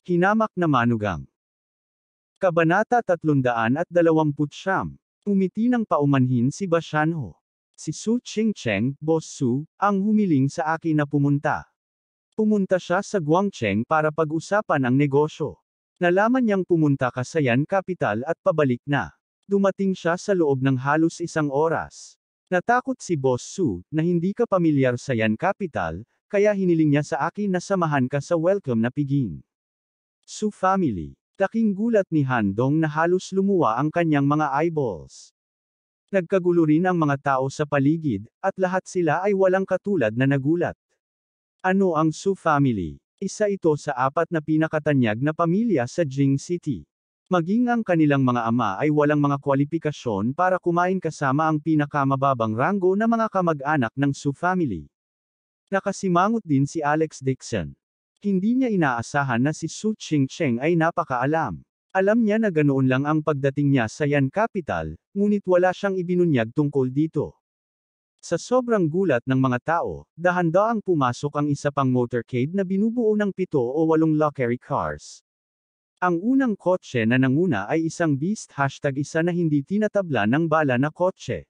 Hinamak na manugang. Kabanata 329. Umiti ng paumanhin si Bashanho. Si Su Chingcheng, Boss Su, ang humiling sa akin na pumunta. Pumunta siya sa Guangcheng para pag-usapan ang negosyo. Nalaman niyang pumunta ka sa Yan Capital at pabalik na. Dumating siya sa loob ng halos 1 oras. Natakot si Boss Su, na hindi ka pamilyar sa Yan Capital, kaya hiniling niya sa akin na samahan ka sa welcome na piging. Su family. Laking gulat ni Handong na halos lumuwa ang kanyang mga eyeballs. Nagkagulo rin ang mga tao sa paligid, at lahat sila ay walang katulad na nagulat. Ano ang Su family? Isa ito sa 4 na pinakatanyag na pamilya sa Jing City. Maging ang kanilang mga ama ay walang mga kwalipikasyon para kumain kasama ang pinakamababang ranggo na mga kamag-anak ng Su family. Nakasimangot din si Alex Dixon. Hindi niya inaasahan na si Su Chingcheng ay napakaalam. Alam niya na ganoon lang ang pagdating niya sa Yan Capital, ngunit wala siyang ibinunyag tungkol dito. Sa sobrang gulat ng mga tao, dahan-daang pumasok ang isa pang motorcade na binubuo ng 7 o 8 luxury cars. Ang unang kotse na nanguna ay isang beast #1 na hindi tinatabla ng bala na kotse.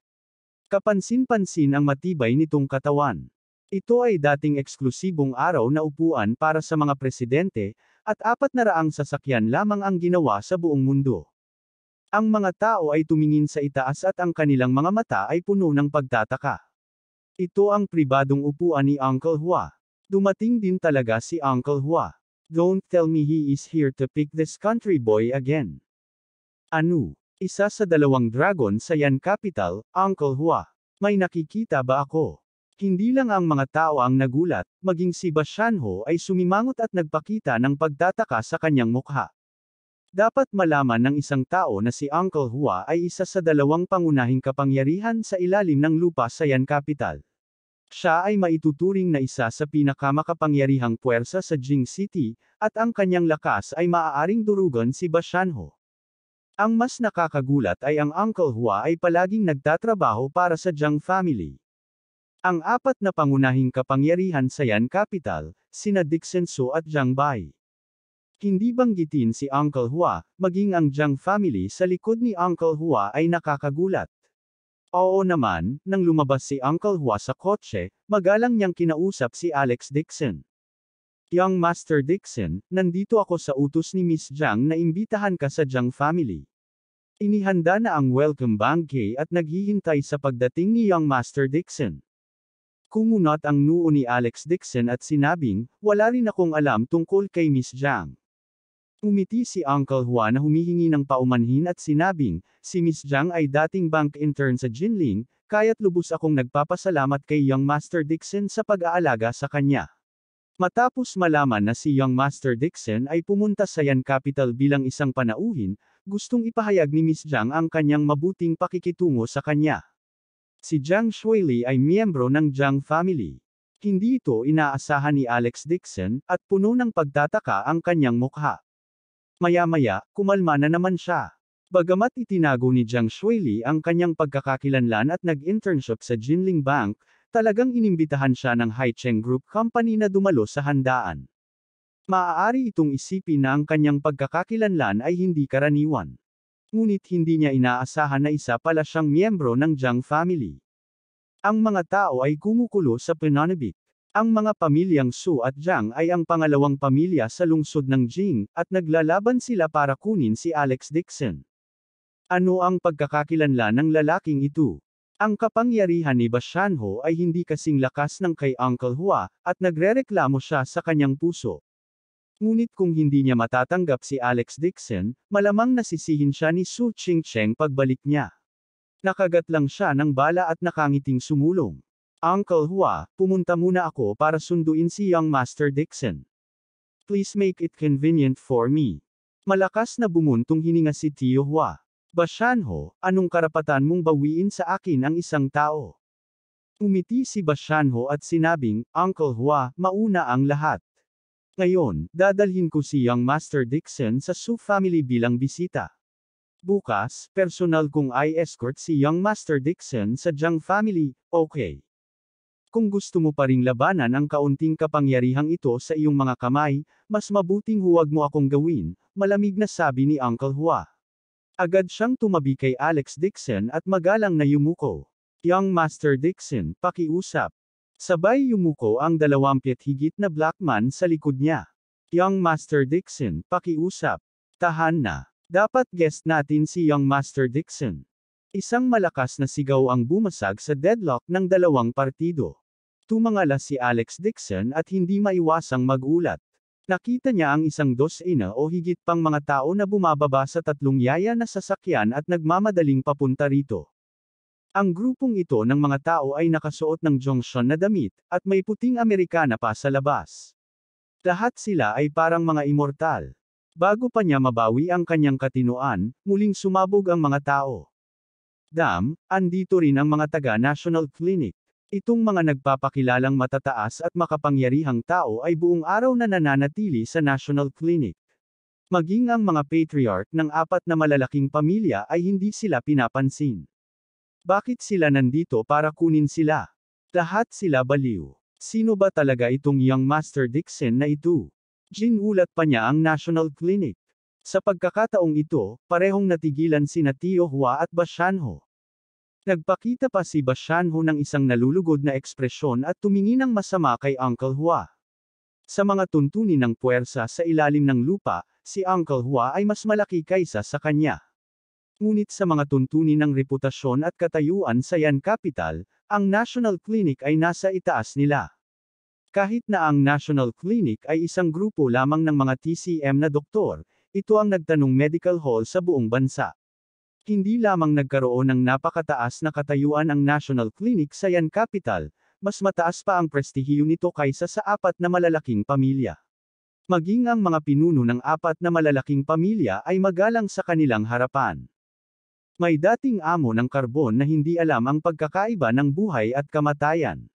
Kapansin-pansin ang matibay nitong katawan. Ito ay dating eksklusibong araw na upuan para sa mga presidente, at 400 sasakyan lamang ang ginawa sa buong mundo. Ang mga tao ay tumingin sa itaas at ang kanilang mga mata ay puno ng pagtataka. Ito ang pribadong upuan ni Uncle Hua. Dumating din talaga si Uncle Hua. Don't tell me he is here to pick this country boy again. Ano? Isa sa 2 dragon sa Yan Capital, Uncle Hua. May nakikita ba ako? Hindi lang ang mga tao ang nagulat, maging si Bashanho ay sumimangot at nagpakita ng pagtataka sa kanyang mukha. Dapat malaman ng isang tao na si Uncle Hua ay isa sa 2 pangunahing kapangyarihan sa ilalim ng lupa sa Yan Capital. Siya ay maituturing na isa sa pinakamakapangyarihang puwersa sa Jing City, at ang kanyang lakas ay maaaring durugan si Bashanho. Ang mas nakakagulat ay ang Uncle Hua ay palaging nagtatrabaho para sa Jiang family. Ang 4 na pangunahing kapangyarihan sa Yan Capital, sina Dixon Su at Jiang Bai. Hindi banggitin si Uncle Hua, maging ang Jiang family sa likod ni Uncle Hua ay nakakagulat. Oo naman, nang lumabas si Uncle Hua sa kotse, magalang niyang kinausap si Alex Dixon. Young Master Dixon, nandito ako sa utos ni Miss Jiang na imbitahan ka sa Jiang family. Inihanda na ang welcome bouquet at naghihintay sa pagdating ni Young Master Dixon. Kumunot ang noo ni Alex Dixon at sinabing, wala rin akong alam tungkol kay Miss Jiang. Umiti si Uncle Hua na humihingi ng paumanhin at sinabing, si Miss Jiang ay dating bank intern sa Jinling, kaya't lubos akong nagpapasalamat kay Young Master Dixon sa pag-aalaga sa kanya. Matapos malaman na si Young Master Dixon ay pumunta sa Yan Capital bilang isang panauhin, gustong ipahayag ni Miss Jiang ang kanyang mabuting pakikitungo sa kanya. Si Jiang Shuili ay miyembro ng Jiang family. Hindi ito inaasahan ni Alex Dixon, at puno ng pagtataka ang kanyang mukha. Maya-maya, kumalma na naman siya. Bagamat itinago ni Jiang Shuili ang kanyang pagkakakilanlan at nag-internship sa Jinling Bank, talagang inimbitahan siya ng Haicheng Group Company na dumalo sa handaan. Maaari itong isipin na ang kanyang pagkakakilanlan ay hindi karaniwan. Ngunit hindi niya inaasahan na isa pala siyang miyembro ng Jiang family. Ang mga tao ay kumukulo sa pananabik. Ang mga pamilyang Su at Jiang ay ang pangalawang pamilya sa lungsod ng Jing, at naglalaban sila para kunin si Alex Dixon. Ano ang pagkakakilanlan ng lalaking ito? Ang kapangyarihan ni Bashanho ay hindi kasing lakas ng kay Uncle Hua, at nagrereklamo siya sa kanyang puso. Ngunit kung hindi niya matatanggap si Alex Dixon, malamang nasisihin siya ni Su Chingcheng pagbalik niya. Nakagat lang siya ng bala at nakangiting sumulong. Uncle Hua, pumunta muna ako para sunduin si Young Master Dixon. Please make it convenient for me. Malakas na bumuntong hininga si Tio Hua. Bashanho, anong karapatan mong bawiin sa akin ang isang tao? Umiti si Bashanho at sinabing, Uncle Hua, mauna ang lahat. Ngayon, dadalhin ko si Young Master Dixon sa Su family bilang bisita. Bukas, personal kong i-escort si Young Master Dixon sa Jiang family, okay? Kung gusto mo pa ring labanan ang kaunting kapangyarihang ito sa iyong mga kamay, mas mabuting huwag mo akong gawin, malamig na sabi ni Uncle Hua. Agad siyang tumabi kay Alex Dixon at magalang na yumuko. Young Master Dixon, pakiusap. Sabay yumuko ang 20 higit na black man sa likod niya. Young Master Dixon, pakiusap. Tahan na. Dapat guest natin si Young Master Dixon. Isang malakas na sigaw ang bumasag sa deadlock ng dalawang partido. Tumangala si Alex Dixon at hindi maiwasang magulat. Nakita niya ang isang dosena o higit pang mga tao na bumababa sa tatlong yaya na sasakyan at nagmamadaling papunta rito. Ang grupong ito ng mga tao ay nakasuot ng junction na damit, at may puting Amerikana pa sa labas. Lahat sila ay parang mga immortal. Bago pa niya mabawi ang kanyang katinoan, muling sumabog ang mga tao. Andito rin ang mga taga-National Clinic. Itong mga nagpapakilalang matataas at makapangyarihang tao ay buong araw na nananatili sa National Clinic. Maging ang mga patriarch ng 4 na malalaking pamilya ay hindi sila pinapansin. Bakit sila nandito para kunin sila? Lahat sila baliw. Sino ba talaga itong Young Master Dixon na ito? Ginulat pa niya ang National Clinic. Sa pagkakataong ito, parehong natigilan sina Tio Hua at Bashanho. Nagpakita pa si Bashanho ng isang nalulugod na ekspresyon at tumingin ng masama kay Uncle Hua. Sa mga tuntunin ng puwersa sa ilalim ng lupa, si Uncle Hua ay mas malaki kaysa sa kanya. Ngunit sa mga tuntunin ng reputasyon at katayuan sa Yan Capital, ang National Clinic ay nasa itaas nila. Kahit na ang National Clinic ay isang grupo lamang ng mga TCM na doktor, ito ang nagtanong medical hall sa buong bansa. Hindi lamang nagkaroon ng napakataas na katayuan ang National Clinic sa Yan Capital, mas mataas pa ang prestihiyo nito kaysa sa 4 na malalaking pamilya. Maging ang mga pinuno ng 4 na malalaking pamilya ay magalang sa kanilang harapan. May dating amo ng karbon na hindi alam ang pagkakaiba ng buhay at kamatayan.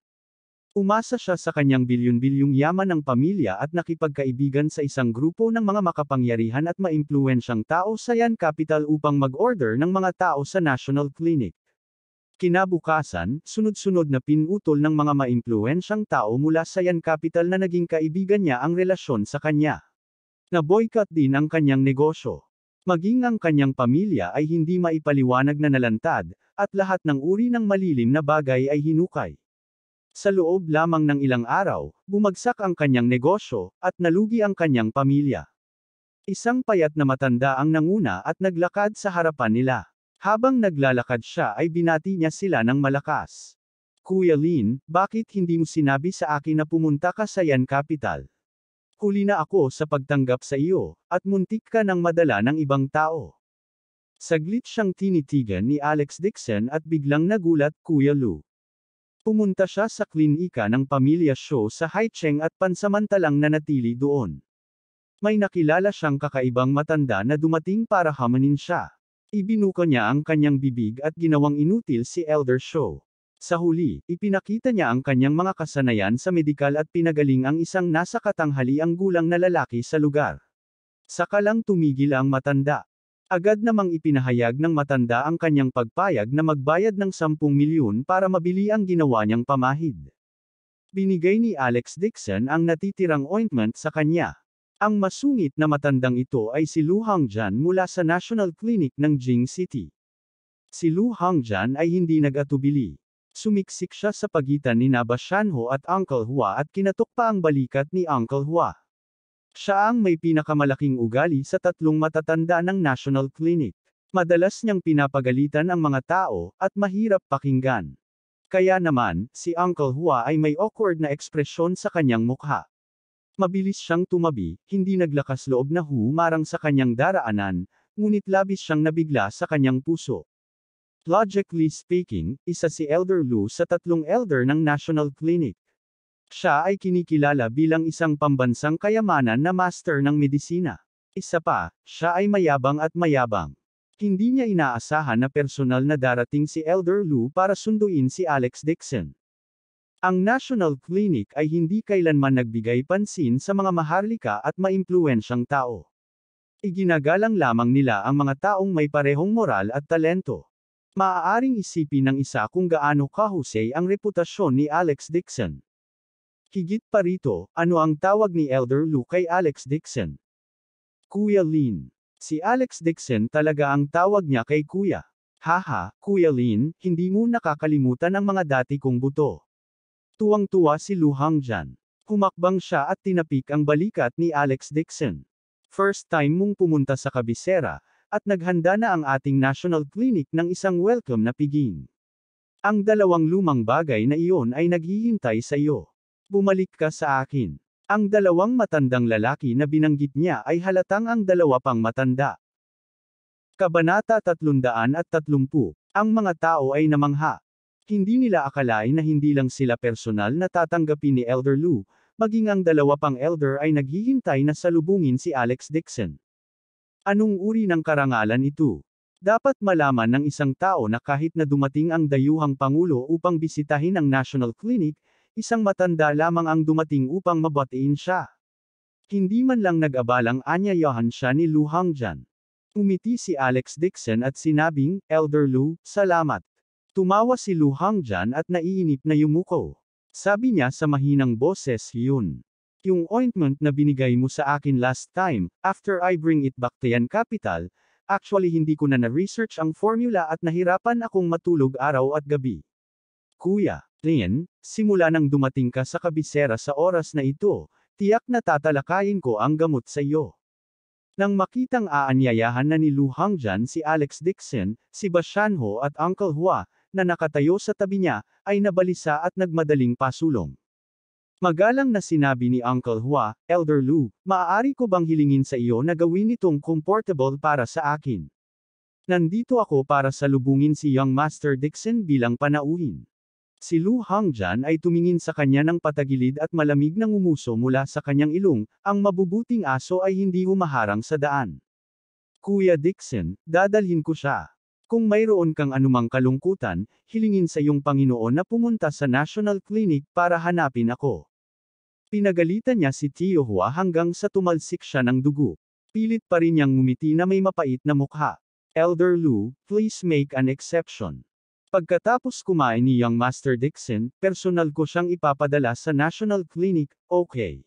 Umasa siya sa kanyang bilyon-bilyong yaman ng pamilya at nakipagkaibigan sa isang grupo ng mga makapangyarihan at maimpluwensyang tao sa Yan Capital upang mag-order ng mga tao sa National Clinic. Kinabukasan, sunod-sunod na pinutol ng mga maimpluwensyang tao mula sa Yan Capital na naging kaibigan niya ang relasyon sa kanya. Na-boycott din ang kanyang negosyo. Maging ang kanyang pamilya ay hindi maipaliwanag na nalantad, at lahat ng uri ng malilim na bagay ay hinukay. Sa loob lamang ng ilang araw, bumagsak ang kanyang negosyo, at nalugi ang kanyang pamilya. Isang payat na matanda ang nanguna at naglakad sa harapan nila. Habang naglalakad siya ay binati niya sila ng malakas. Kuya Lin, bakit hindi mo sinabi sa akin na pumunta ka sa Yan Capital? Huli na ako sa pagtanggap sa iyo, at muntik ka ng madala ng ibang tao. Saglit siyang tinitigan ni Alex Dixon at biglang nagulat Kuya Lu. Pumunta siya sa klinika ng Pamilya Show sa Haicheng at pansamantalang nanatili doon. May nakilala siyang kakaibang matanda na dumating para hamanin siya. Ibinuka niya ang kanyang bibig at ginawang inutil si Elder Show. Sa huli, ipinakita niya ang kanyang mga kasanayan sa medikal at pinagaling ang isang nasa katanghaliang gulang na lalaki sa lugar. Saka lang tumigil ang matanda. Agad namang ipinahayag ng matanda ang kanyang pagpayag na magbayad ng 10 milyon para mabili ang ginawa niyang pamahid. Binigay ni Alex Dixon ang natitirang ointment sa kanya. Ang masungit na matandang ito ay si Lu Hongjian mula sa National Clinic ng Jing City. Si Lu Hongjian ay hindi nag-atubili. Sumiksik siya sa pagitan ni Bashanho at Uncle Hua at kinatok pa ang balikat ni Uncle Hua. Siya ang may pinakamalaking ugali sa 3 matatanda ng National Clinic. Madalas niyang pinapagalitan ang mga tao, at mahirap pakinggan. Kaya naman, si Uncle Hua ay may awkward na ekspresyon sa kanyang mukha. Mabilis siyang tumabi, hindi naglakas loob na humarang sa kanyang daraanan, ngunit labis siyang nabigla sa kanyang puso. Logically speaking, isa si Elder Lu sa 3 elder ng National Clinic. Siya ay kinikilala bilang isang pambansang kayamanan na master ng medisina. Isa pa, siya ay mayabang at mayabang. Hindi niya inaasahan na personal na darating si Elder Lu para sunduin si Alex Dixon. Ang National Clinic ay hindi kailanman nagbigay pansin sa mga maharlika at maimpluwensyang tao. Iginagalang lamang nila ang mga taong may parehong moral at talento. Maaaring isipin ng isa kung gaano kahusay ang reputasyon ni Alex Dixon. Higit pa rito, ano ang tawag ni Elder Lou kay Alex Dixon? Kuya Lin. Si Alex Dixon talaga ang tawag niya kay Kuya. Haha, Kuya Lin, hindi mo nakakalimutan ang mga dati kong buto. Tuwang-tuwa si Lu Hangjan. Humakbang siya at tinapik ang balikat ni Alex Dixon. First time mong pumunta sa kabisera, at naghanda na ang ating National Clinic ng isang welcome na piging. Ang dalawang lumang bagay na iyon ay naghihintay sa iyo. Bumalik ka sa akin. Ang dalawang matandang lalaki na binanggit niya ay halatang ang dalawa pang matanda. Kabanata 330. Ang mga tao ay namangha. Hindi nila akalain na hindi lang sila personal na tatanggapin ni Elder Lou, maging ang dalawa pang elder ay naghihintay na salubungin si Alex Dixon. Anong uri ng karangalan ito? Dapat malaman ng isang tao na kahit na dumating ang dayuhang pangulo upang bisitahin ang National Clinic, isang matanda lamang ang dumating upang mabatiin siya. Hindi man lang nag-abalang anyayahan siya ni Lu Hangjan. Umiti si Alex Dixon at sinabing, Elder Lou, salamat. Tumawa si Lu Hangjan at naiinip na yumuko. Sabi niya sa mahinang boses, yun. Yung ointment na binigay mo sa akin last time, after I bring it back to yan capital, actually hindi ko na na-research ang formula at nahirapan akong matulog araw at gabi. Kuya Lin, simula nang dumating ka sa kabisera sa oras na ito, tiyak na tatalakayin ko ang gamot sa iyo. Nang makitang aanyayahan na ni Lu Hangjan si Alex Dixon, si Bashanho at Uncle Hua, na nakatayo sa tabi niya, ay nabalisa at nagmadaling pasulong. Magalang na sinabi ni Uncle Hua, Elder Lou, maaari ko bang hilingin sa iyo na gawin itong comfortable para sa akin? Nandito ako para salubungin si Young Master Dixon bilang panauhin. Si Lu Hangjan ay tumingin sa kanya ng patagilid at malamig na ngumuso mula sa kanyang ilong, ang mabubuting aso ay hindi humaharang sa daan. Kuya Dixon, dadalhin ko siya. Kung mayroon kang anumang kalungkutan, hilingin sa iyong Panginoon na pumunta sa National Clinic para hanapin ako. Pinagalitan niya si Tio Hua hanggang sa tumalsik siya ng dugo. Pilit pa rin niyang ngumiti na may mapait na mukha. Elder Lou, please make an exception. Pagkatapos kumain ni Young Master Dixon, personal ko siyang ipapadala sa National Clinic, okay?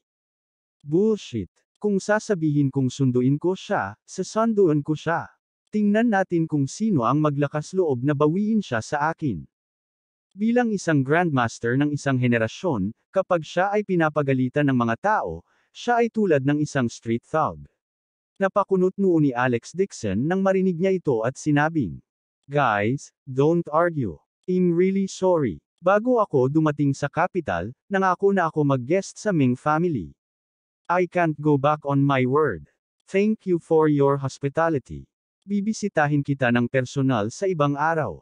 Bullshit. Kung sasabihin kong sunduin ko siya, sasanduan ko siya. Tingnan natin kung sino ang maglakas loob na bawiin siya sa akin. Bilang isang grandmaster ng isang henerasyon, kapag siya ay pinapagalitan ng mga tao, siya ay tulad ng isang street thug. Napakunot noo ni Alex Dixon nang marinig niya ito at sinabing, Guys, don't argue. I'm really sorry. Bago ako dumating sa capital, nangako na ako mag-guest sa Ming family. I can't go back on my word. Thank you for your hospitality. Bibisitahin kita ng personal sa ibang araw.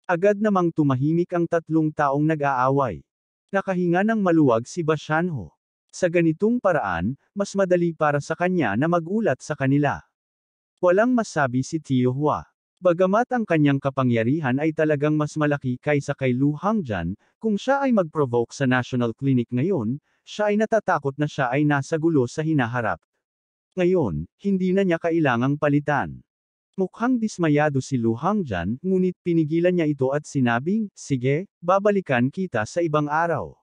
Agad namang tumahimik ang tatlong taong nag-aaway. Nakahinga ng maluwag si Bashanho. Sa ganitong paraan, mas madali para sa kanya na magulat sa kanila. Walang masabi si Tio Hua. Bagamat ang kanyang kapangyarihan ay talagang mas malaki kaysa kay Lu Hangjan, kung siya ay mag-provoke sa National Clinic ngayon, siya ay natatakot na siya ay nasa gulo sa hinaharap. Ngayon, hindi na niya kailangang palitan. Mukhang dismayado si Lu Hangjan, ngunit pinigilan niya ito at sinabing, sige, babalikan kita sa ibang araw.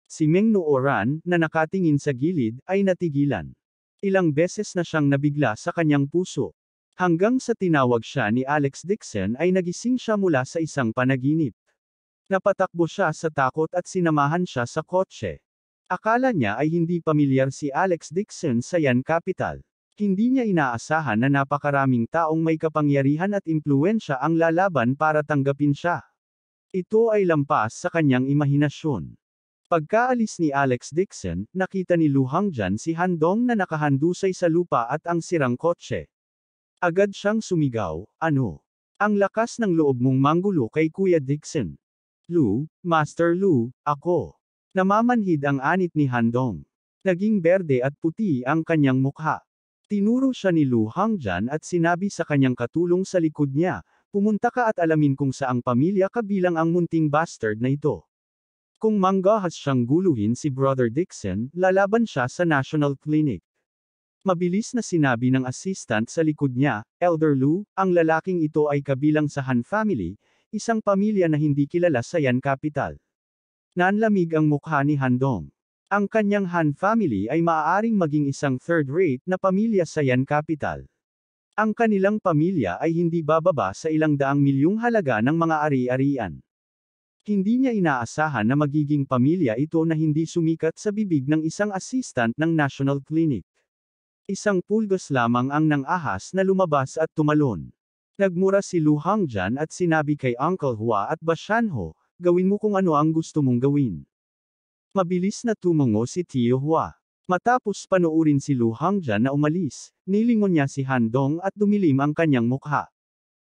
Si Meng Nooran, na nakatingin sa gilid, ay natigilan. Ilang beses na siyang nabigla sa kanyang puso. Hanggang sa tinawag siya ni Alex Dixon ay nagising siya mula sa isang panaginip. Napatakbo siya sa takot at sinamahan siya sa kotse. Akala niya ay hindi pamilyar si Alex Dixon sa Yan Capital. Hindi niya inaasahan na napakaraming taong may kapangyarihan at impluwensya ang lalaban para tanggapin siya. Ito ay lampas sa kanyang imahinasyon. Pagkaalis ni Alex Dixon, nakita ni Lu Hangjan si Handong na nakahandusay sa lupa at ang sirang kotse. Agad siyang sumigaw, ano? Ang lakas ng loob mong manggulo kay Kuya Dixon. Lu, Master Lu, ako. Namamanhid ang anit ni Handong. Naging berde at puti ang kanyang mukha. Tinuro siya ni Lu Hangjan at sinabi sa kanyang katulong sa likod niya, pumunta ka at alamin kung saang pamilya kabilang ang munting bastard na ito. Kung manggahas siyang guluhin si Brother Dixon, lalaban siya sa National Clinic. Mabilis na sinabi ng assistant sa likod niya, Elder Lu, ang lalaking ito ay kabilang sa Han family, isang pamilya na hindi kilala sa Yan Capital. Nanlamig ang mukha ni Handong. Ang kanyang Han family ay maaaring maging isang third-rate na pamilya sa Yan Capital. Ang kanilang pamilya ay hindi bababa sa ilang daang milyong halaga ng mga ari-arian. Hindi niya inaasahan na magiging pamilya ito na hindi sumikat sa bibig ng isang assistant ng National Clinic. Isang pulgos lamang ang nang-ahas na lumabas at tumalon. Nagmura si Lu Hongjian at sinabi kay Uncle Hua at Bashanho, gawin mo kung ano ang gusto mong gawin. Mabilis na tumungo si Tio Hua. Matapos panoorin si Lu Hongjian na umalis, nilingon niya si Handong at dumilim ang kanyang mukha.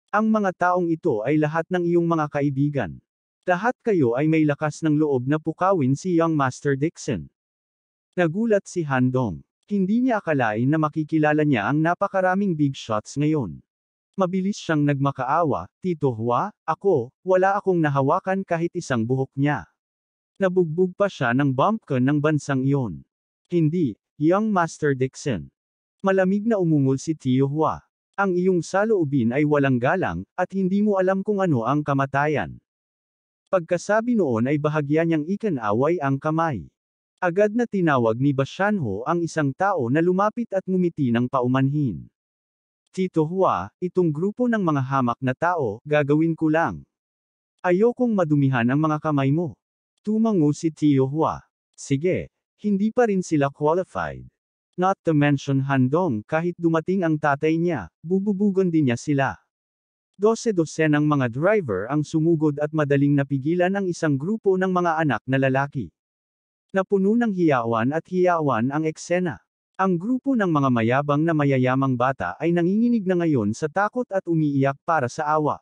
Ang mga taong ito ay lahat ng iyong mga kaibigan. Lahat kayo ay may lakas ng loob na pukawin si Young Master Dixon. Nagulat si Handong. Hindi niya akalain na makikilala niya ang napakaraming big shots ngayon. Mabilis siyang nagmakaawa, Tito Hua, wala akong nahawakan kahit isang buhok niya. Nabugbog pa siya ng bumpkin ng bansang iyon. Hindi, Young Master Dixon. Malamig na umungol si Tio Hua. Ang iyong saloobin ay walang galang, at hindi mo alam kung ano ang kamatayan. Pagkasabi noon ay bahagya niyang ikinaway ang kamay. Agad na tinawag ni Bashanho ang isang tao na lumapit at ngumiti ng paumanhin. Tito Hua, itong grupo ng mga hamak na tao, gagawin ko lang. Ayokong madumihan ang mga kamay mo. Tumango si Tio Hua. Sige, hindi pa rin sila qualified. Not to mention Handong, kahit dumating ang tatay niya, bububugon din niya sila. 12 ng mga driver ang sumugod at madaling napigilan ang isang grupo ng mga anak na lalaki. Napuno ng hiyawan at hiyawan ang eksena. Ang grupo ng mga mayabang na mayayamang bata ay nanginginig na ngayon sa takot at umiiyak para sa awa.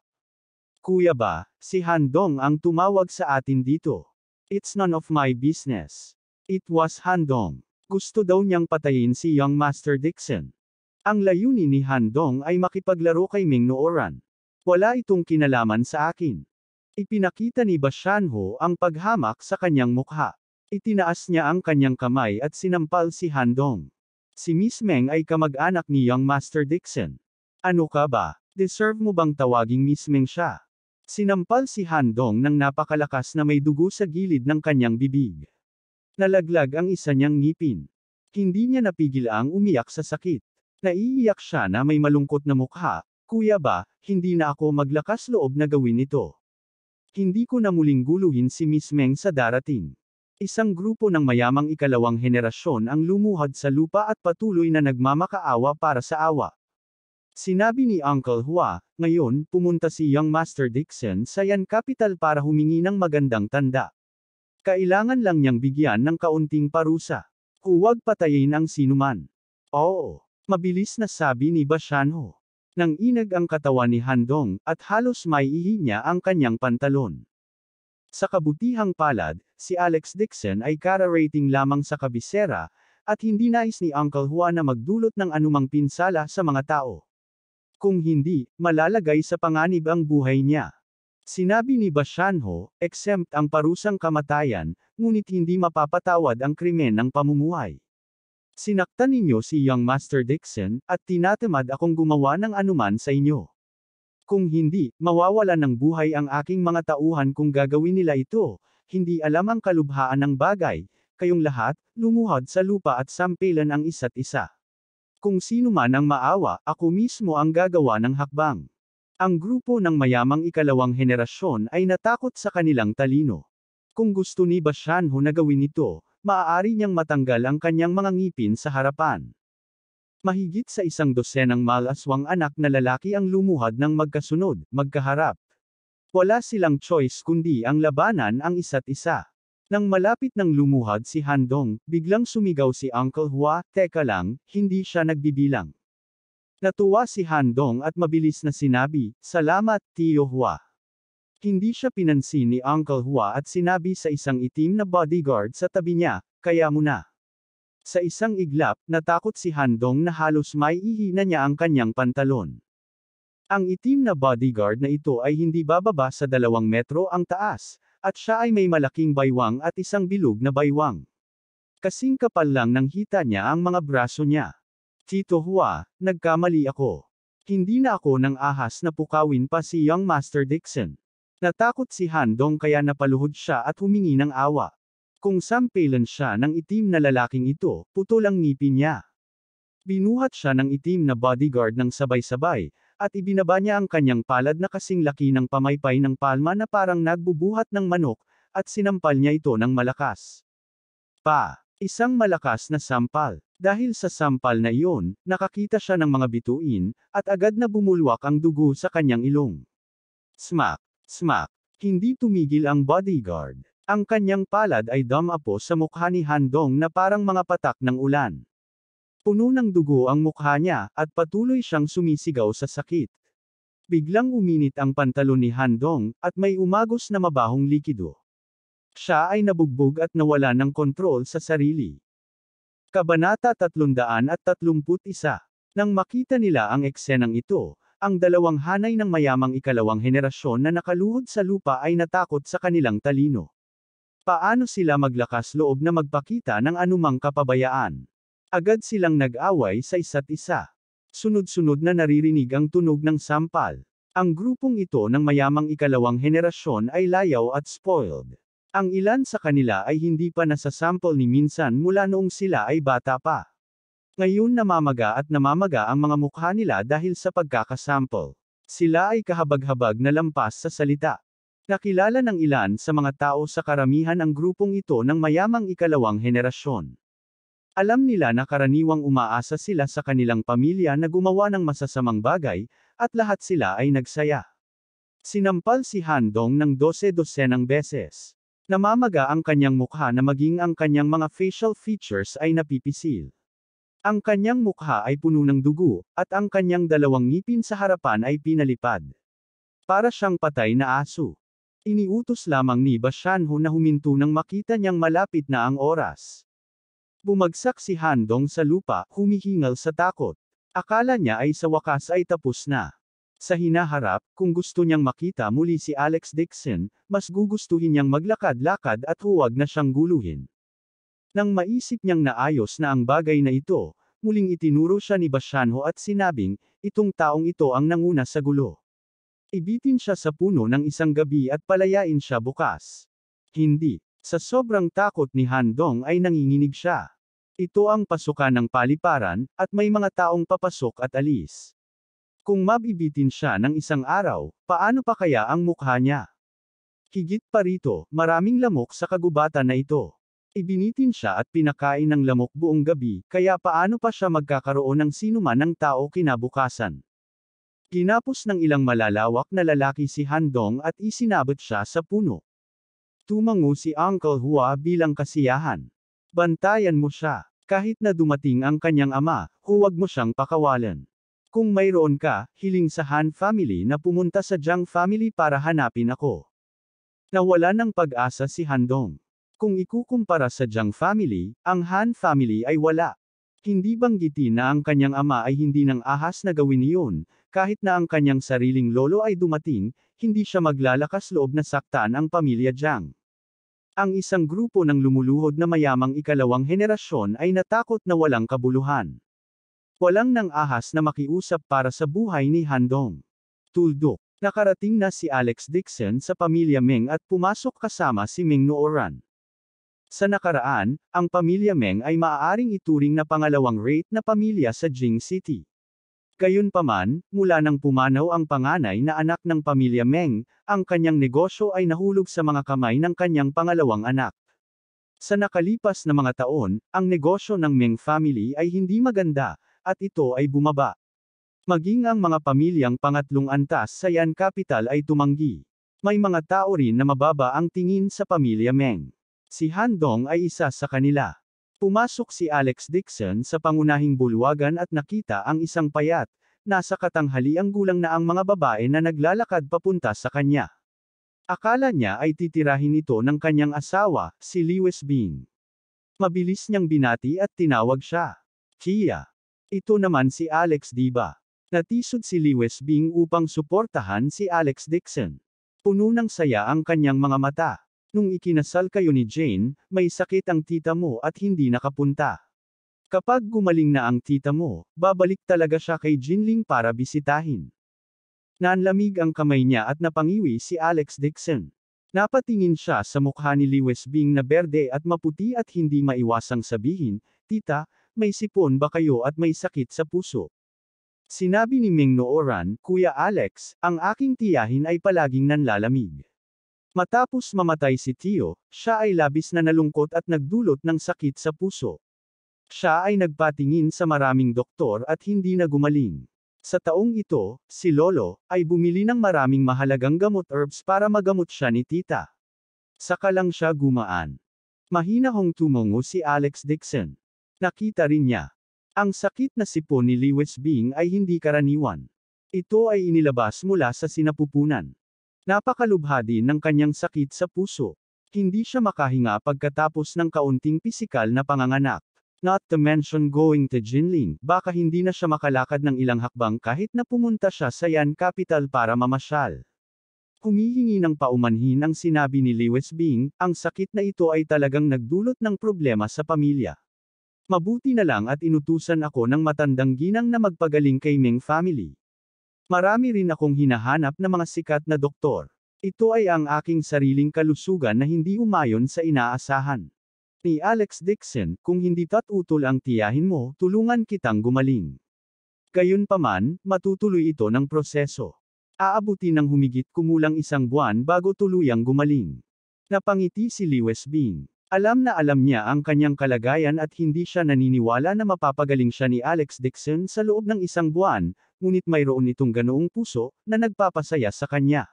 Kuya ba, si Handong ang tumawag sa atin dito. It's none of my business. It was Handong. Gusto daw niyang patayin si Young Master Dixon. Ang layunin ni Handong ay makipaglaro kay Ming Nooran. Wala itong kinalaman sa akin. Ipinakita ni Bashanho ang paghamak sa kanyang mukha. Itinaas niya ang kanyang kamay at sinampal si Handong. Si Miss Meng ay kamag-anak ni Young Master Dixon. Ano ka ba? Deserve mo bang tawaging Miss Meng siya? Sinampal si Handong ng napakalakas na may dugo sa gilid ng kanyang bibig. Nalaglag ang isa niyang ngipin. Hindi niya napigil ang umiyak sa sakit. Naiiyak siya na may malungkot na mukha. Kuya ba, hindi na ako maglakas loob na gawin ito. Hindi ko na muling guluhin si Miss Meng sa darating. Isang grupo ng mayamang ikalawang henerasyon ang lumuhod sa lupa at patuloy na nagmamakaawa para sa awa. Sinabi ni Uncle Hua, ngayon, pumunta si Young Master Dixon sa Yan Capital para humingi ng magandang tanda. Kailangan lang niyang bigyan ng kaunting parusa. Huwag patayin ang sinuman. Oo, mabilis na sabi ni Bashanho. Nang inag ang katawan ni Handong, at halos maiihi niya ang kanyang pantalon. Sa kabutihang palad, si Alex Dixon ay kara-rating lamang sa kabisera, at hindi nais ni Uncle Hua na magdulot ng anumang pinsala sa mga tao. Kung hindi, malalagay sa panganib ang buhay niya. Sinabi ni Bashanho, exempt ang parusang kamatayan, ngunit hindi mapapatawad ang krimen ng pamumuhay. Sinaktan ninyo si Young Master Dixon, at tinatamad akong gumawa ng anuman sa inyo. Kung hindi, mawawala ng buhay ang aking mga tauhan kung gagawin nila ito, hindi alam ang kalubhaan ng bagay, kayong lahat, lumuhod sa lupa at sampilan ang isa't isa. Kung sino man ang maawa, ako mismo ang gagawa ng hakbang. Ang grupo ng mayamang ikalawang henerasyon ay natakot sa kanilang talino. Kung gusto ni Bashanho na gawin ito, maaari niyang matanggal ang kanyang mga ngipin sa harapan. Mahigit sa 100 malaswang anak na lalaki ang lumuhod ng magkasunod, magkaharap. Wala silang choice kundi ang labanan ang isa't isa. Nang malapit ng lumuhod si Handong, biglang sumigaw si Uncle Hua, teka lang, hindi siya nagbibilang. Natuwa si Handong at mabilis na sinabi, salamat, Tio Hua. Hindi siya pinansin ni Uncle Hua at sinabi sa isang itim na bodyguard sa tabi niya, kaya mo na. Sa isang iglap, natakot si Handong na halos maiihi na niya ang kanyang pantalon. Ang itim na bodyguard na ito ay hindi bababa sa 2 metro ang taas, at siya ay may malaking baywang at isang bilog na baywang. Kasing kapal lang ng hita niya ang mga braso niya. Tito Hua, nagkamali ako. Hindi na ako nang ahas na pukawin pa si young Master Dixon. Natakot si Handong kaya napaluhod siya at humingi ng awa. Kung sampelan siya ng itim na lalaking ito, putol ang ngipin niya. Binuhat siya ng itim na bodyguard ng sabay-sabay, at ibinaba niya ang kanyang palad na kasing laki ng pamaypay ng palma na parang nagbubuhat ng manok, at sinampal niya ito ng malakas. Isang malakas na sampal. Dahil sa sampal na iyon, nakakita siya ng mga bituin, at agad na bumulwak ang dugo sa kanyang ilong. Smack! Smack! Hindi tumigil ang bodyguard. Ang kanyang palad ay dumapo sa mukha ni Handong na parang mga patak ng ulan. Puno ng dugo ang mukha niya, at patuloy siyang sumisigaw sa sakit. Biglang uminit ang pantalon ni Handong, at may umagos na mabahong likido. Siya ay nabugbog at nawala ng kontrol sa sarili. Kabanata 331. Nang makita nila ang eksenang ito, ang dalawang hanay ng mayamang ikalawang henerasyon na nakaluhod sa lupa ay natakot sa kanilang talino. Paano sila maglakas loob na magpakita ng anumang kapabayaan? Agad silang nag-away sa isa't isa. Sunod-sunod na naririnig ang tunog ng sampal. Ang grupong ito ng mayamang ikalawang henerasyon ay layaw at spoiled. Ang ilan sa kanila ay hindi pa nasasample ni minsan mula noong sila ay bata pa. Ngayon namamaga ang mga mukha nila dahil sa pagkakasample. Sila ay kahabag-habag na lampas sa salita. Nakilala ng ilan sa mga tao sa karamihan ang grupong ito ng mayamang ikalawang henerasyon. Alam nila na karaniwang umaasa sila sa kanilang pamilya na gumawa ng masasamang bagay, at lahat sila ay nagsaya. Sinampal si Handong ng 12 beses. Namamaga ang kanyang mukha na maging ang kanyang mga facial features ay napipisil. Ang kanyang mukha ay puno ng dugo, at ang kanyang dalawang ngipin sa harapan ay pinalipad. Para siyang patay na aso. Iniutos lamang ni Bashanho na huminto nang makita niyang malapit na ang oras. Bumagsak si Handong sa lupa, humihingal sa takot. Akala niya ay sa wakas ay tapos na. Sa hinaharap, kung gusto niyang makita muli si Alex Dixon, mas gugustuhin niyang maglakad-lakad at huwag na siyang guluhin. Nang maisip niyang naayos na ang bagay na ito, muling itinuro siya ni Bashanho at sinabing, itong taong ito ang nanguna sa gulo. Ibitin siya sa puno ng isang gabi at palayain siya bukas. Hindi. Sa sobrang takot ni Handong ay nanginginig siya. Ito ang pasukan ng paliparan, at may mga taong papasok at alis. Kung mabibitin siya ng isang araw, paano pa kaya ang mukha niya? Higit pa rito, maraming lamok sa kagubatan na ito. Ibinitin siya at pinakain ng lamok buong gabi, kaya paano pa siya magkakaroon ng sinuman ng tao kinabukasan? Ginapos ng ilang malalawak na lalaki si Handong at isinabot siya sa puno. Tumango si Uncle Hua bilang kasiyahan. Bantayan mo siya. Kahit na dumating ang kanyang ama, huwag mo siyang pakawalan. Kung mayroon ka, hiling sa Han family na pumunta sa Jiang family para hanapin ako. Nawala ng pag-asa si Handong. Kung ikukumpara sa Jiang family, ang Han family ay wala. Hindi banggitin na ang kanyang ama ay hindi nang ahas na gawin iyon, kahit na ang kanyang sariling lolo ay dumating, hindi siya maglalakas loob na saktan ang pamilya Jiang. Ang isang grupo ng lumuluhod na mayamang ikalawang henerasyon ay natakot na walang kabuluhan. Walang nang ahas na makiusap para sa buhay ni Handong. Tuldok. Nakarating na si Alex Dixon sa pamilya Meng at pumasok kasama si Meng Nooran. Sa nakaraan, ang pamilya Meng ay maaaring ituring na pangalawang rate na pamilya sa Jing City. Gayunpaman, mula nang pumanaw ang panganay na anak ng pamilya Meng, ang kanyang negosyo ay nahulog sa mga kamay ng kanyang pangalawang anak. Sa nakalipas na mga taon, ang negosyo ng Meng family ay hindi maganda, at ito ay bumaba. Maging ang mga pamilyang pangatlong antas sa Yan Capital ay tumanggi. May mga tao rin na mababa ang tingin sa pamilya Meng. Si Handong ay isa sa kanila. Pumasok si Alex Dixon sa pangunahing bulwagan at nakita ang isang payat, nasa katanghaliang gulang na ang mga babae na naglalakad papunta sa kanya. Akala niya ay titirahin ito ng kanyang asawa, si Lewis Bing. Mabilis niyang binati at tinawag siya. Kia. Ito naman si Alex diba? Natisod si Lewis Bing upang suportahan si Alex Dixon. Puno ng saya ang kanyang mga mata. Nung ikinasal kayo ni Jane, may sakit ang tita mo at hindi nakapunta. Kapag gumaling na ang tita mo, babalik talaga siya kay Jinling para bisitahin. Nanlamig ang kamay niya at napangiwi si Alex Dixon. Napatingin siya sa mukha ni Lewis Bing na berde at maputi at hindi maiwasang sabihin, "Tita, may sipon ba kayo at may sakit sa puso?" Sinabi ni Ming Nooran, "Kuya Alex, ang aking tiyahin ay palaging nanlalamig." Matapos mamatay si Tio, siya ay labis na nalungkot at nagdulot ng sakit sa puso. Siya ay nagpatingin sa maraming doktor at hindi na gumaling. Sa taong ito, si Lolo, ay bumili ng maraming mahalagang gamot herbs para magamot siya ni tita. Saka lang siya gumaan. Mahinahong tumungo si Alex Dixon. Nakita rin niya. Ang sakit na sipon ni Lewis Bing ay hindi karaniwan. Ito ay inilabas mula sa sinapupunan. Napakalubha din ng kanyang sakit sa puso. Hindi siya makahinga pagkatapos ng kaunting pisikal na panganganak. Not to mention going to Jinling, baka hindi na siya makalakad ng ilang hakbang kahit na pumunta siya sa Yan Capital para mamasyal. Humihingi ng paumanhin ang sinabi ni Lewis Bing, ang sakit na ito ay talagang nagdulot ng problema sa pamilya. Mabuti na lang at inutusan ako ng matandang ginang na magpagaling kay Ming family. Marami rin akong hinahanap na mga sikat na doktor. Ito ay ang aking sariling kalusugan na hindi umayon sa inaasahan. Ni Alex Dixon, kung hindi tatutol ang tiyahin mo, tulungan kitang gumaling. Gayunpaman, matutuloy ito ng proseso. Aabuti ng humigit kumulang 1 buwan bago tuluyang gumaling. Napangiti si Lewis Bing. Alam na alam niya ang kanyang kalagayan at hindi siya naniniwala na mapapagaling siya ni Alex Dixon sa loob ng 1 buwan, ngunit mayroon itong ganoong puso, na nagpapasaya sa kanya.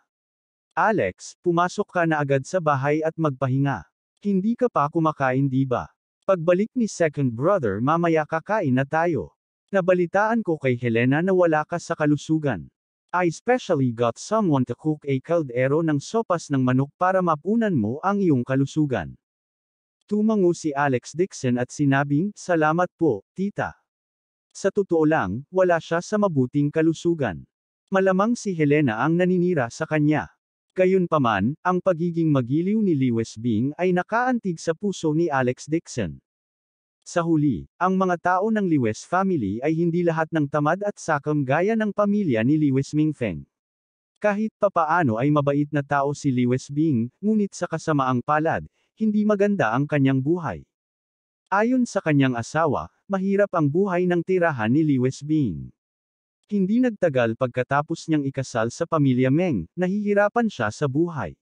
Alex, pumasok ka na agad sa bahay at magpahinga. Hindi ka pa kumakain di ba? Pagbalik ni second brother mamaya kakain na tayo. Nabalitaan ko kay Helena na wala ka sa kalusugan. I especially got someone to cook a kaldero ng sopas ng manok para mapunan mo ang iyong kalusugan. Tumango si Alex Dixon at sinabing, "Salamat po, tita." Sa totoo lang, wala siya sa mabuting kalusugan. Malamang si Helena ang naninira sa kanya. Gayunpaman, ang pagiging magiliw ni Lewis Bing ay nakaantig sa puso ni Alex Dixon. Sa huli, ang mga tao ng Lewis family ay hindi lahat ng tamad at sakam gaya ng pamilya ni Lewis Mingfeng. Kahit papaano ay mabait na tao si Lewis Bing, ngunit sa kasamaang palad, hindi maganda ang kanyang buhay. Ayon sa kanyang asawa, mahirap ang buhay ng tirahan ni Lewis Bing. Hindi nagtagal pagkatapos niyang ikasal sa pamilya Meng, nahihirapan siya sa buhay.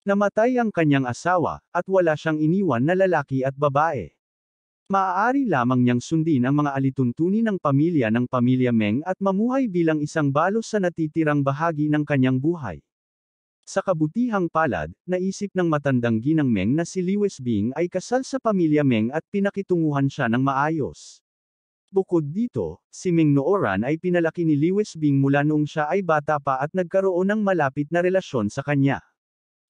Namatay ang kanyang asawa, at wala siyang iniwan na lalaki at babae. Maaari lamang niyang sundin ang mga alituntunin ng pamilya Meng at mamuhay bilang isang balos sa natitirang bahagi ng kanyang buhay. Sa kabutihang palad, naisip ng matandang ginang Meng na si Lewis Bing ay kasal sa pamilya Meng at pinakitunguhan siya ng maayos. Bukod dito, si Ming Nooran ay pinalaki ni Lewis Bing mula noong siya ay bata pa at nagkaroon ng malapit na relasyon sa kanya.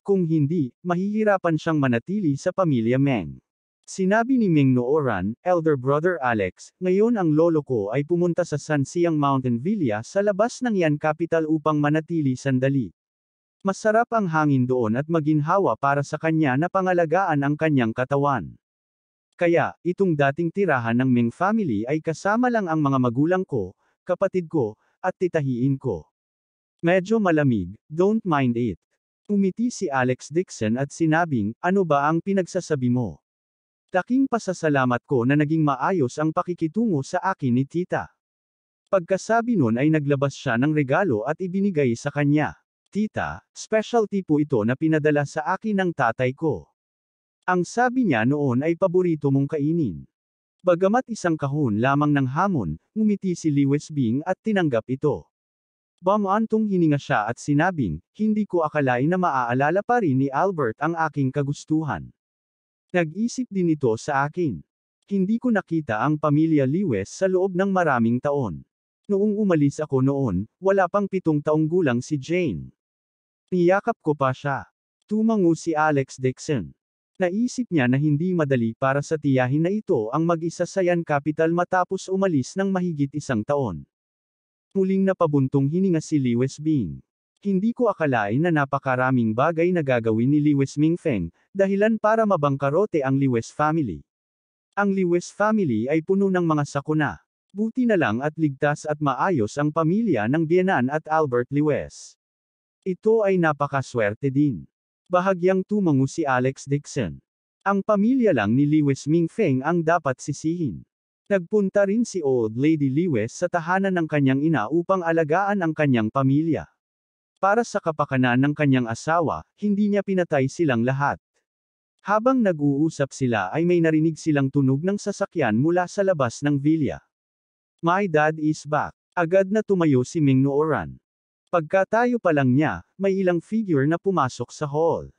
Kung hindi, mahihirapan siyang manatili sa pamilya Meng. Sinabi ni Ming Nooran, "Elder brother Alex, ngayon ang lolo ko ay pumunta sa San Siang Mountain Villa sa labas ng Yan Capital upang manatili sandali. Masarap ang hangin doon at maginhawa para sa kanya na pangalagaan ang kanyang katawan. Kaya, itong dating tirahan ng Ming family ay kasama lang ang mga magulang ko, kapatid ko, at titahiin ko. Medyo malamig, don't mind it." Umiti si Alex Dixon at sinabing, "Ano ba ang pinagsasabi mo? Laking pasasalamat ko na naging maayos ang pakikitungo sa akin ni tita." Pagkasabi nun ay naglabas siya ng regalo at ibinigay sa kanya. "Tita, specialty po ito na pinadala sa akin ng tatay ko. Ang sabi niya noon ay paborito mong kainin." Bagamat 1 kahon lamang ng hamon, ngumiti si Lewis Bing at tinanggap ito. Bumantong hininga siya at sinabing, "Hindi ko akalain na maaalala pa rin ni Albert ang aking kagustuhan. Nag-isip din ito sa akin. Hindi ko nakita ang pamilya Lewis sa loob ng maraming taon. Noong umalis ako noon, wala pang 7 taong gulang si Jane. Niyakap ko pa siya." Tumango si Alex Dixon. Naisip niya na hindi madali para sa tiyahin na ito ang mag-isa sa Yan Capital matapos umalis ng mahigit 1 taon. Muling napabuntong hininga si Lewis Bing. "Hindi ko akalain na napakaraming bagay na gagawin ni Lewis Mingfeng, dahilan para mabangkarote ang Lewis family. Ang Lewis family ay puno ng mga sakuna. Buti na lang at ligtas at maayos ang pamilya ng Biyenan at Albert Lewis. Ito ay napakaswerte din. Bahagyang tumango si Alex Dixon. Ang pamilya lang ni Lewis Mingfeng ang dapat sisihin. Nagpunta rin si Old Lady Lewis sa tahanan ng kanyang ina upang alagaan ang kanyang pamilya. Para sa kapakanan ng kanyang asawa, hindi niya pinatay silang lahat. Habang nag-uusap sila ay may narinig silang tunog ng sasakyan mula sa labas ng villa. My dad is back. Agad na tumayo si Ming Nooran. Pagkatayo pa lang niya, may ilang figure na pumasok sa hall.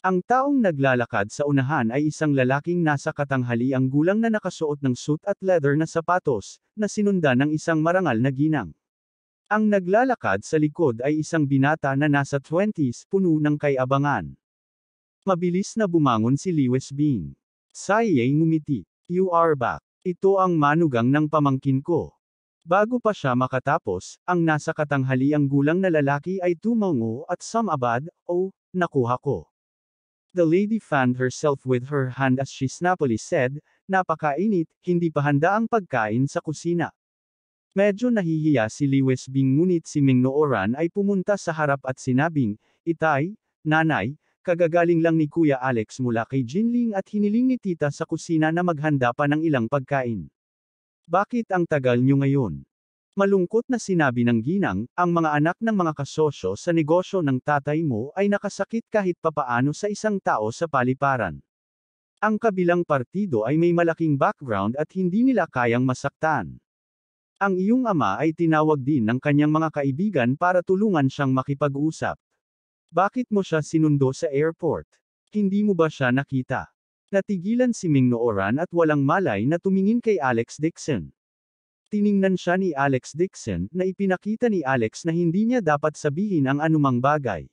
Ang taong naglalakad sa unahan ay isang lalaking nasa katanghaliang gulang na nakasuot ng suit at leather na sapatos, na sinundan ng isang marangal na ginang. Ang naglalakad sa likod ay isang binata na nasa 20s, puno ng kay-abangan. Mabilis na bumangon si Lewis Bing. Saye ngumiti. You are back. Ito ang manugang ng pamangkin ko. Bago pa siya makatapos, ang nasa katanghaliang gulang na lalaki ay tumango at sumabad, oh, nakuha ko. The lady fanned herself with her hand as she snappily said, napakainit, hindi pa handa ang pagkain sa kusina. Medyo nahihiya si Lewis Bing ngunit si Ming Nooran ay pumunta sa harap at sinabing, Itay, nanay, kagagaling lang ni Kuya Alex mula kay Jinling at hiniling ni tita sa kusina na maghanda pa ng ilang pagkain. Bakit ang tagal nyo ngayon? Malungkot na sinabi ng ginang, ang mga anak ng mga kasosyo sa negosyo ng tatay mo ay nakasakit kahit papaano sa isang tao sa paliparan. Ang kabilang partido ay may malaking background at hindi nila kayang masaktan. Ang iyong ama ay tinawag din ng kanyang mga kaibigan para tulungan siyang makipag-usap. Bakit mo siya sinundo sa airport? Hindi mo ba siya nakita? Natigilan si Ming Nooran at walang malay na tumingin kay Alex Dixon. Tiningnan siya ni Alex Dixon, na ipinakita ni Alex na hindi niya dapat sabihin ang anumang bagay.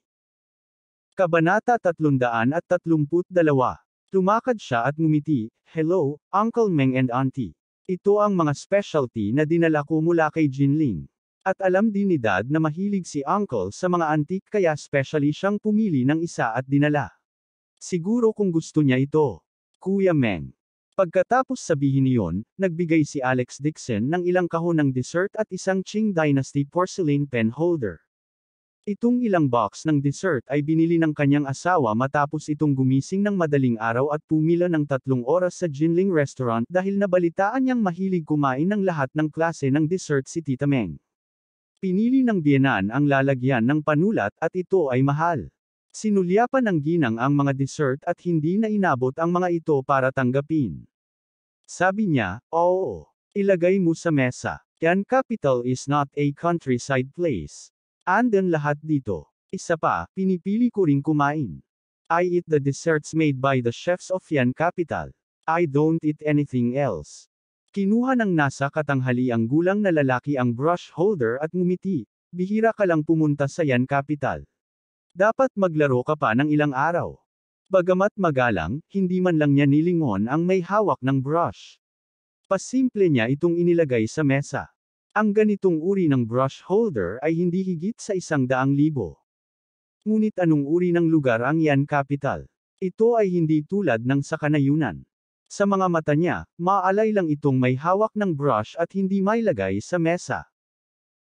Kabanata 332. Lumakad siya at ngumiti, Hello, Uncle Meng and Auntie. Ito ang mga specialty na dinala ko mula kay Jinling. At alam din ni Dad na mahilig si Uncle sa mga antique kaya specially siyang pumili ng isa at dinala. Siguro kung gusto niya ito. Kuya Meng. Pagkatapos sabihin niyon, nagbigay si Alex Dixon ng ilang kahon ng dessert at isang Qing Dynasty porcelain pen holder. Itong ilang box ng dessert ay binili ng kanyang asawa matapos itong gumising ng madaling araw at pumila ng 3 oras sa Jinling Restaurant dahil nabalitaan niyang mahilig kumain ng lahat ng klase ng dessert si Tita Meng. Pinili ng biyenan ang lalagyan ng panulat at ito ay mahal. Sinulyapan ng ginang ang mga dessert at hindi na inabot ang mga ito para tanggapin. Sabi niya, oo, ilagay mo sa mesa. Yan capital is not a countryside place. Andun lahat dito. Isa pa, pinipili ko ring kumain. I eat the desserts made by the chefs of Yan capital. I don't eat anything else. Kinuha ng nasa katanghaliang gulang na lalaki ang brush holder at ngumiti, bihira ka lang pumunta sa Yan capital. Dapat maglaro ka pa ng ilang araw. Bagamat magalang, hindi man lang niya nilingon ang may hawak ng brush. Pasimple niya itong inilagay sa mesa. Ang ganitong uri ng brush holder ay hindi higit sa 100,000. Ngunit anong uri ng lugar ang Yan capital? Ito ay hindi tulad ng sa kanayunan. Sa mga mata niya, maalay lang itong may hawak ng brush at hindi mailagay sa mesa.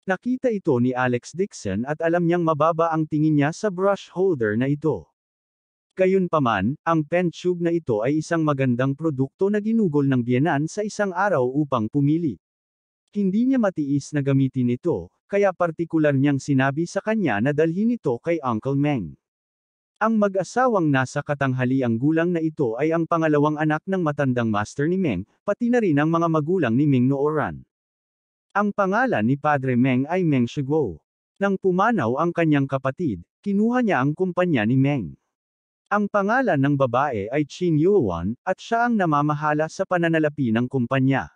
Nakita ito ni Alex Dixon at alam niyang mababa ang tingin niya sa brush holder na ito. Gayunpaman, ang pen tube na ito ay isang magandang produkto na ginugol ng biyenan sa isang araw upang pumili. Hindi niya matiis na gamitin ito, kaya partikular niyang sinabi sa kanya na dalhin ito kay Uncle Meng. Ang mag-asawang nasa katanghaliang gulang na ito ay ang pangalawang anak ng matandang master ni Meng, pati na rin ang mga magulang ni Ming Nooran. Ang pangalan ni Padre Meng ay Meng Shiguo. Nang pumanaw ang kanyang kapatid, kinuha niya ang kumpanya ni Meng. Ang pangalan ng babae ay Qin Yuan, at siya ang namamahala sa pananalapi ng kumpanya.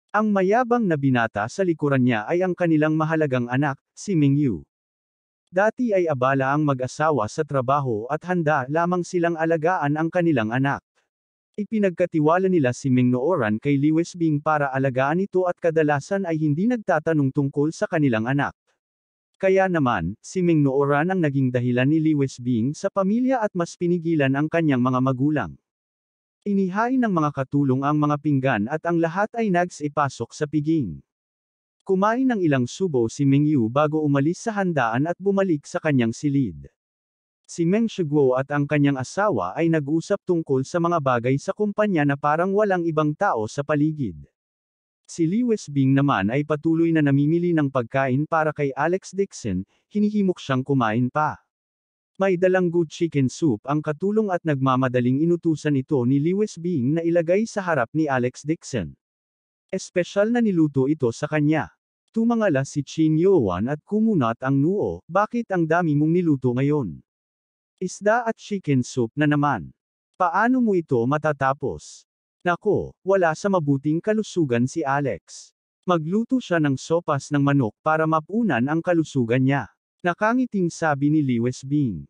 Ang mayabang na binata sa likuran niya ay ang kanilang mahalagang anak, si Ming Yu. Dati ay abala ang mag-asawa sa trabaho at handa lamang silang alagaan ang kanilang anak. Ipinagkatiwala nila si Ming Nooran kay Lewis Bing para alagaan ito at kadalasan ay hindi nagtatanong tungkol sa kanilang anak. Kaya naman, si Ming Nooran ang naging dahilan ni Lewis Bing sa pamilya at mas pinigilan ang kanyang mga magulang. Inihain ng mga katulong ang mga pinggan at ang lahat ay nagsipasok sa piging. Kumain ng ilang subo si Mengyu bago umalis sa handaan at bumalik sa kanyang silid. Si Meng Shiguo at ang kanyang asawa ay nag-usap tungkol sa mga bagay sa kumpanya na parang walang ibang tao sa paligid. Si Lee Westbing naman ay patuloy na namimili ng pagkain para kay Alex Dixon, hinihimok siyang kumain pa. May dalang good chicken soup ang katulong at nagmamadaling inutusan ito ni Lee Westbing na ilagay sa harap ni Alex Dixon. Espesyal na niluto ito sa kanya. Tumangala si Chin Yowan at kumunat ang noo, bakit ang dami mong niluto ngayon? Isda at chicken soup na naman. Paano mo ito matatapos? Nako, wala sa mabuting kalusugan si Alex. Magluto siya ng sopas ng manok para mapunan ang kalusugan niya. Nakangiting sabi ni Lee Westbing.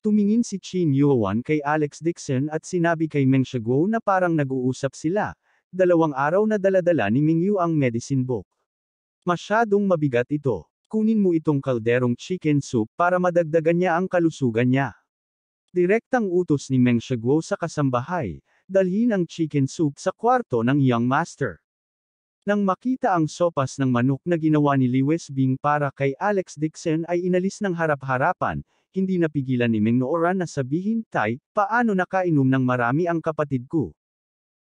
Tumingin si Chin Yowan kay Alex Dixon at sinabi kay Meng Shiguo na parang nag-uusap sila. 2 araw na daladala ni Mengyu ang medicine book. Masyadong mabigat ito. Kunin mo itong kalderong chicken soup para madagdagan niya ang kalusugan niya. Direktang utos ni Meng Shiguo sa kasambahay, dalhin ang chicken soup sa kwarto ng young master. Nang makita ang sopas ng manok na ginawa ni Lee Westbing para kay Alex Dixon ay inalis ng harap-harapan, hindi napigilan ni Meng Nooran na sabihin, Tay, paano nakainom ng marami ang kapatid ko?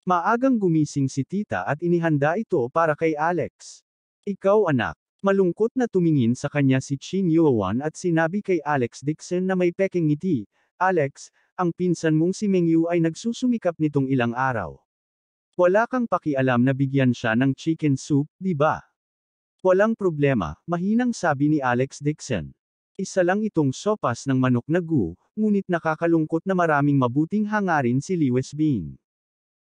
Maagang gumising si tita at inihanda ito para kay Alex. Ikaw anak. Malungkot na tumingin sa kanya si Chin Yowan at sinabi kay Alex Dixon na may peking ngiti, Alex, ang pinsan mong si Mengyu ay nagsusumikap nitong ilang araw. Wala kang pakialam na bigyan siya ng chicken soup, di ba? Walang problema, mahinang sabi ni Alex Dixon. Isa lang itong sopas ng manok na gu, ngunit nakakalungkot na maraming mabuting hangarin si Lee Westbing.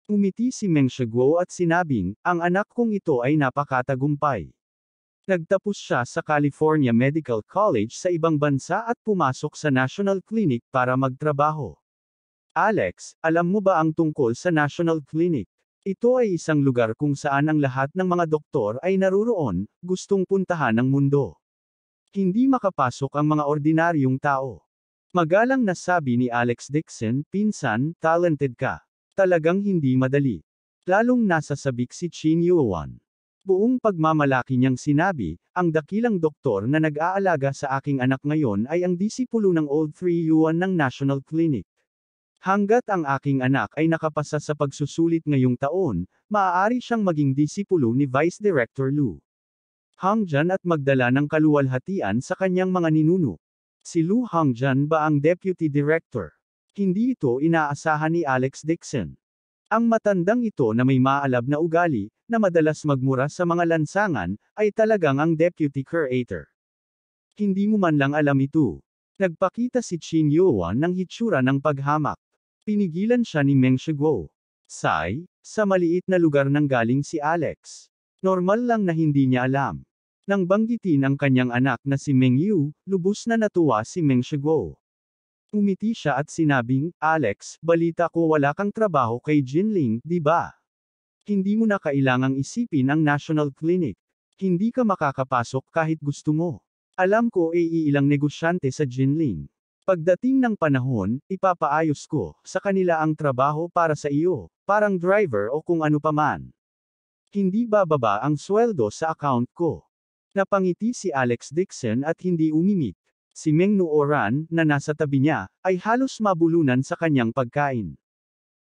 Umiti si Meng Shiguo at sinabing, ang anak kong ito ay napakatagumpay. Nagtapos siya sa California Medical College sa ibang bansa at pumasok sa National Clinic para magtrabaho. Alex, alam mo ba ang tungkol sa National Clinic? Ito ay isang lugar kung saan ang lahat ng mga doktor ay naruroon, gustong puntahan ng mundo. Hindi makapasok ang mga ordinaryong tao. Magalang na sabi ni Alex Dixon, pinsan, talented ka. Talagang hindi madali. Lalong nasa sabik si Chin Yowan. Buong pagmamalaki niyang sinabi, ang dakilang doktor na nag-aalaga sa aking anak ngayon ay ang disipulo ng Old 3 Yuan ng National Clinic. Hanggat ang aking anak ay nakapasa sa pagsusulit ngayong taon, maaari siyang maging disipulo ni Vice Director Lu Hongjian at magdala ng kaluwalhatian sa kanyang mga ninuno. Si Lu Hongjian ba ang Deputy Director? Hindi ito inaasahan ni Alex Dixon. Ang matandang ito na may maalab na ugali, na madalas magmura sa mga lansangan, ay talagang ang Deputy Curator. Hindi mo man lang alam ito. Nagpakita si Chin Yowan ng hitsura ng paghamak. Pinigilan siya ni Meng Shiguo. Sai, sa maliit na lugar nang galing si Alex. Normal lang na hindi niya alam. Nang banggitin ang kanyang anak na si Mengyu, lubos na natuwa si Meng Shiguo. Umiti siya at sinabing, Alex, balita ko wala kang trabaho kay Jinling, di ba? Hindi mo na kailangang isipin ang National Clinic. Hindi ka makakapasok kahit gusto mo. Alam ko ay ilang negosyante sa Jinling. Pagdating ng panahon, ipapaayos ko sa kanila ang trabaho para sa iyo, parang driver o kung ano paman. Hindi bababa ang sweldo sa account ko. Napangiti si Alex Dixon at hindi umimik. Si Meng Nooran, na nasa tabi niya, ay halos mabulunan sa kanyang pagkain.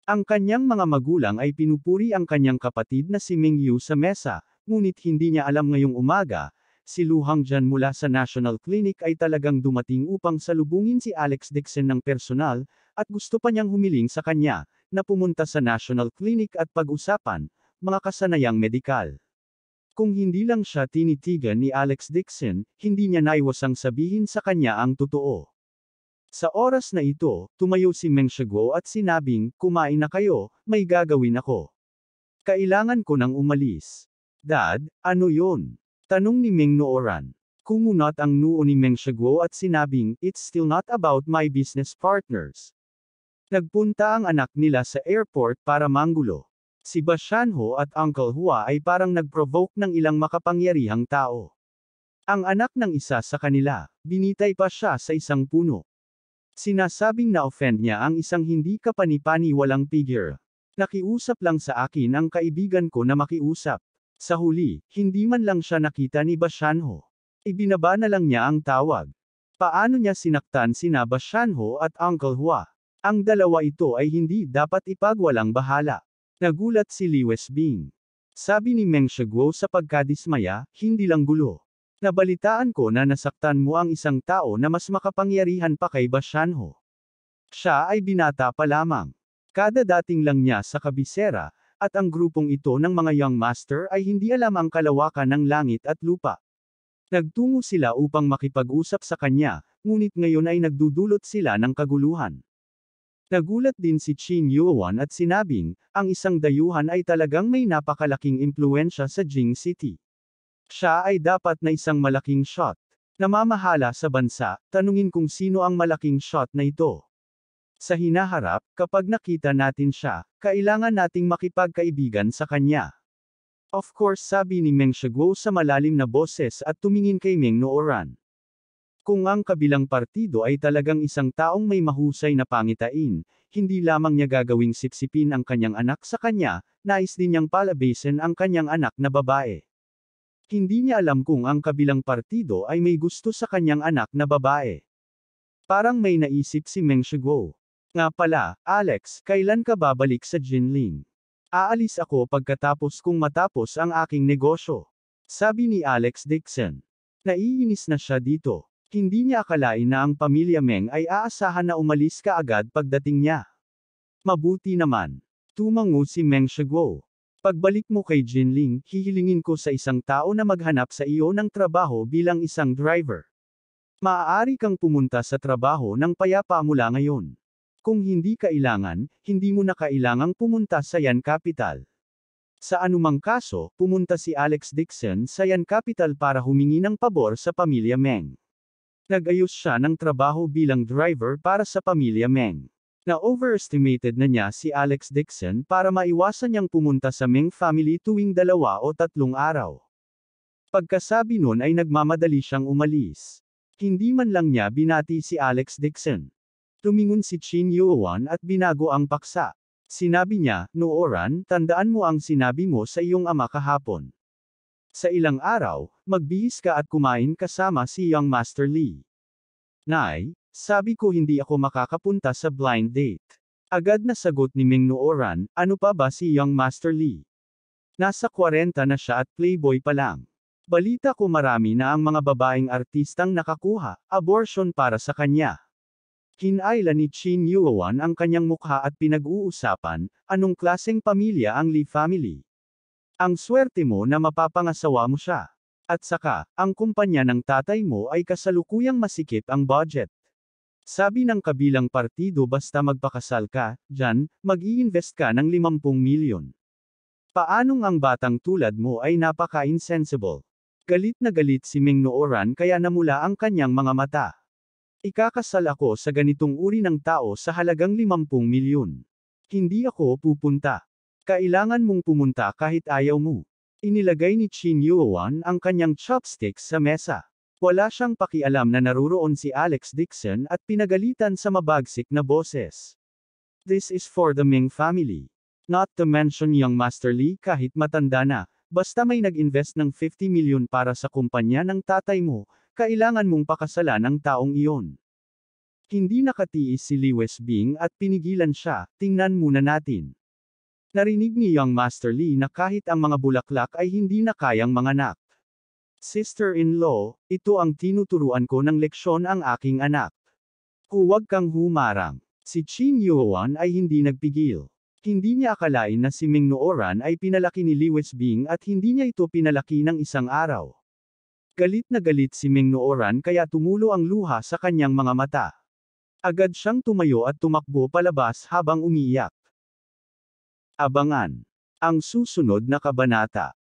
Ang kanyang mga magulang ay pinupuri ang kanyang kapatid na si Mengyu sa mesa, ngunit hindi niya alam ngayong umaga, si Lu Hongjian mula sa National Clinic ay talagang dumating upang salubungin si Alex Dixon ng personal, at gusto pa niyang humiling sa kanya, na pumunta sa National Clinic at pag-usapan, mga kasanayang medikal. Kung hindi lang siya tinitigan ni Alex Dixon, hindi niya naiwasang sabihin sa kanya ang totoo. Sa oras na ito, tumayo si Meng Shiguo at sinabing, kumain na kayo, may gagawin ako. Kailangan ko nang umalis. Dad, ano yon? Tanong ni Meng Nooran. Kumunat ang noo ni Meng Shiguo at sinabing, it's still not about my business partners. Nagpunta ang anak nila sa airport para manggulo. Si Bashanho at Uncle Hua ay parang nag-provoke ng ilang makapangyarihang tao. Ang anak ng isa sa kanila, binitay pa siya sa isang puno. Sinasabing na-offend niya ang isang hindi kapani-paniwalang figure. Nakiusap lang sa akin ang kaibigan ko na makiusap. Sa huli, hindi man lang siya nakita ni Bashanho. Ibinaba na lang niya ang tawag. Paano niya sinaktan sina Bashanho at Uncle Hua? Ang dalawa ito ay hindi dapat ipagwalang bahala. Nagulat si Liwes Bing. Sabi ni Meng Shiguo sa pagkadismaya, hindi lang gulo. Nabalitaan ko na nasaktan mo ang isang tao na mas makapangyarihan pa kay Bashanho. Siya ay binata pa lamang. Kadadating lang niya sa kabisera, at ang grupong ito ng mga young master ay hindi alam ang kalawakan ng langit at lupa. Nagtungo sila upang makipag-usap sa kanya, ngunit ngayon ay nagdudulot sila ng kaguluhan. Nagulat din si Qin Yuan at sinabing, ang isang dayuhan ay talagang may napakalaking impluensya sa Jing City. Siya ay dapat na isang malaking shot. Namamahala sa bansa, tanungin kung sino ang malaking shot na ito. Sa hinaharap, kapag nakita natin siya, kailangan nating makipagkaibigan sa kanya. Of course, sabi ni Meng Shiguo sa malalim na boses at tumingin kay Meng Nooran. Kung ang kabilang partido ay talagang isang taong may mahusay na pangitain, hindi lamang niya gagawing sipsipin ang kanyang anak sa kanya, nais din niyang palabasin ang kanyang anak na babae. Hindi niya alam kung ang kabilang partido ay may gusto sa kanyang anak na babae. Parang may naisip si Meng Shiguo. Nga pala, Alex, kailan ka babalik sa Jinling? Aalis ako pagkatapos kung matapos ang aking negosyo. Sabi ni Alex Dixon. Naiinis na siya dito. Hindi niya akalain na ang pamilya Meng ay aasahan na umalis ka agad pagdating niya. Mabuti naman. Tumango si Meng Shiguo. Pagbalik mo kay Jinling, hihilingin ko sa isang tao na maghanap sa iyo ng trabaho bilang isang driver. Maaari kang pumunta sa trabaho ng payapa mula ngayon. Kung hindi kailangan, hindi mo na kailangang pumunta sa Yan Capital. Sa anumang kaso, pumunta si Alex Dixon sa Yan Capital para humingi ng pabor sa pamilya Meng. Nag-ayos siya ng trabaho bilang driver para sa pamilya Meng. Na-overestimated na niya si Alex Dixon para maiwasan niyang pumunta sa Meng family tuwing 2 o 3 araw. Pagkasabi nun ay nagmamadali siyang umalis. Hindi man lang niya binati si Alex Dixon. Tumingon si Qin Yuan at binago ang paksa. Sinabi niya, Nooran, tandaan mo ang sinabi mo sa iyong ama kahapon. Sa ilang araw, magbihis ka at kumain kasama si Young Master Li. Nay, sabi ko hindi ako makakapunta sa blind date. Agad na sagot ni Meng Nooran, ano pa ba si Young Master Li? Nasa 40 na siya at playboy pa lang. Balita ko marami na ang mga babaeng artistang nakakuha, abortion para sa kanya. Hinayla ni Qin Yuan ang kanyang mukha at pinag-uusapan, anong klaseng pamilya ang Li family? Ang swerte mo na mapapangasawa mo siya. At saka, ang kumpanya ng tatay mo ay kasalukuyang masikip ang budget. Sabi ng kabilang partido basta magpakasal ka, dyan, mag-i-invest ka ng 50 milyon. Paanong ang batang tulad mo ay napaka-insensible? Galit na galit si Meng Nooran kaya namula ang kanyang mga mata. Ikakasal ako sa ganitong uri ng tao sa halagang 50 milyon. Hindi ako pupunta. Kailangan mong pumunta kahit ayaw mo. Inilagay ni Qin Yuan ang kanyang chopsticks sa mesa. Wala siyang pakialam na naruroon si Alex Dixon at pinagalitan sa mabagsik na boses. This is for the Ming family. Not to mention Young Master Li kahit matanda na, basta may nag-invest ng 50 milyon para sa kumpanya ng tatay mo, kailangan mong pakasalan ang taong iyon. Hindi nakatiis si Liwes Bing at pinigilan siya, tingnan muna natin. Narinig ni Young Master Li na kahit ang mga bulaklak ay hindi na kayang manganak. Sister-in-law, ito ang tinuturuan ko ng leksyon ang aking anak. Huwag kang humarang. Si Qin Yuan ay hindi nagpigil. Hindi niya akalain na si Meng Nooran ay pinalaki ni Liwes Bing at hindi niya ito pinalaki ng isang araw. Galit na galit si Meng Nooran kaya tumulo ang luha sa kanyang mga mata. Agad siyang tumayo at tumakbo palabas habang umiiyak. Abangan ang susunod na kabanata.